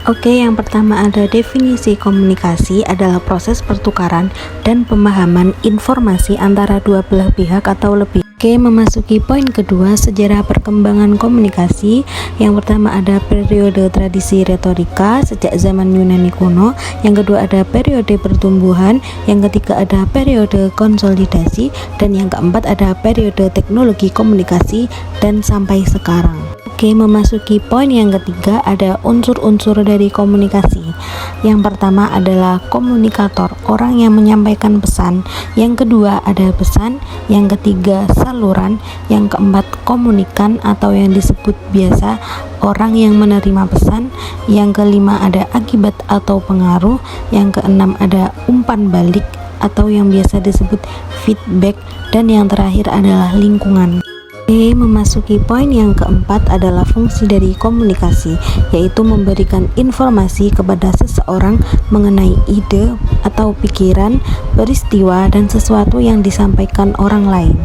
Oke, yang pertama ada definisi komunikasi adalah proses pertukaran dan pemahaman informasi antara dua belah pihak atau lebih. Oke, memasuki poin kedua, sejarah perkembangan komunikasi. Yang pertama ada periode tradisi retorika sejak zaman Yunani kuno. Yang kedua ada periode pertumbuhan. Yang ketiga ada periode konsolidasi. Dan yang keempat ada periode teknologi komunikasi dan sampai sekarang. Oke, memasuki poin yang ketiga ada unsur-unsur dari komunikasi. Yang pertama adalah komunikator, orang yang menyampaikan pesan. Yang kedua ada pesan. Yang ketiga saluran. Yang keempat komunikan atau yang disebut biasa orang yang menerima pesan. Yang kelima ada akibat atau pengaruh. Yang keenam ada umpan balik atau yang biasa disebut feedback. Dan yang terakhir adalah lingkungan. Oke, memasuki poin yang keempat adalah fungsi dari komunikasi, yaitu memberikan informasi kepada seseorang mengenai ide atau pikiran, peristiwa, dan sesuatu yang disampaikan orang lain.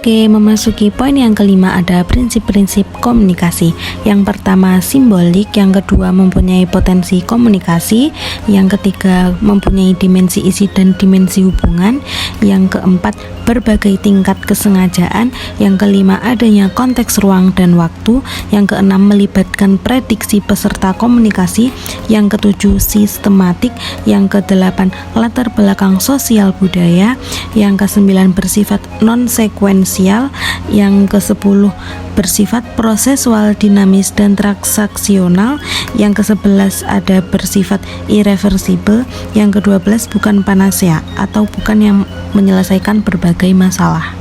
Oke, memasuki poin yang kelima ada prinsip-prinsip komunikasi. Yang pertama simbolik, yang kedua mempunyai potensi komunikasi, yang ketiga mempunyai dimensi isi dan dimensi hubungan, yang keempat berbagai tingkat kesengajaan, yang kelima adanya konteks ruang dan waktu, yang keenam melibatkan prediksi peserta komunikasi, yang ketujuh sistematik, yang kedelapan latar belakang sosial budaya, yang kesembilan bersifat non-sekuensial, yang ke-10 bersifat prosesual, dinamis, dan transaksional, yang ke-11 ada bersifat irreversibel, yang ke-12 bukan panacea atau bukan yang menyelesaikan berbagai masalah.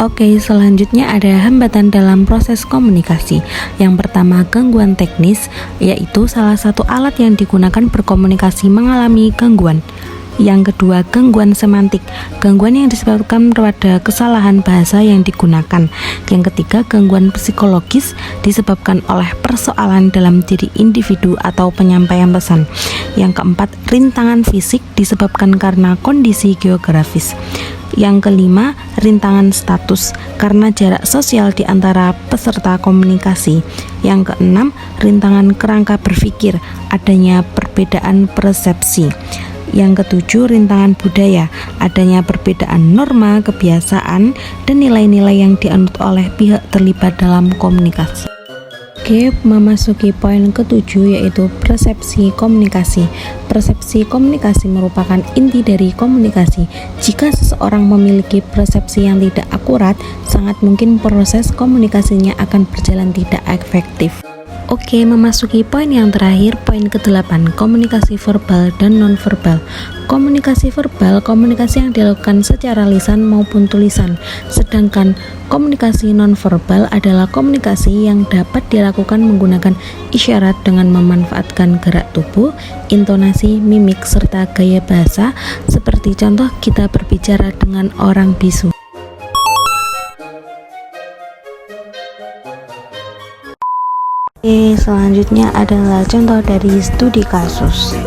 Oke, selanjutnya ada hambatan dalam proses komunikasi. Yang pertama gangguan teknis, yaitu salah satu alat yang digunakan berkomunikasi mengalami gangguan. Yang kedua, gangguan semantik, gangguan yang disebabkan pada kesalahan bahasa yang digunakan. Yang ketiga, gangguan psikologis disebabkan oleh persoalan dalam diri individu atau penyampaian pesan. Yang keempat, rintangan fisik disebabkan karena kondisi geografis. Yang kelima, rintangan status karena jarak sosial di antara peserta komunikasi. Yang keenam, rintangan kerangka berpikir, adanya perbedaan persepsi. Yang ketujuh, rintangan budaya, adanya perbedaan norma, kebiasaan, dan nilai-nilai yang dianut oleh pihak terlibat dalam komunikasi. Oke, memasuki poin ketujuh yaitu persepsi komunikasi. Persepsi komunikasi merupakan inti dari komunikasi. Jika seseorang memiliki persepsi yang tidak akurat, sangat mungkin proses komunikasinya akan berjalan tidak efektif. Oke, memasuki poin yang terakhir, poin ke-8, komunikasi verbal dan non-verbal. Komunikasi verbal, komunikasi yang dilakukan secara lisan maupun tulisan. Sedangkan komunikasi non-verbal adalah komunikasi yang dapat dilakukan menggunakan isyarat dengan memanfaatkan gerak tubuh, intonasi, mimik, serta gaya bahasa. Seperti contoh kita berbicara dengan orang bisu. Selanjutnya adalah contoh dari studi kasus.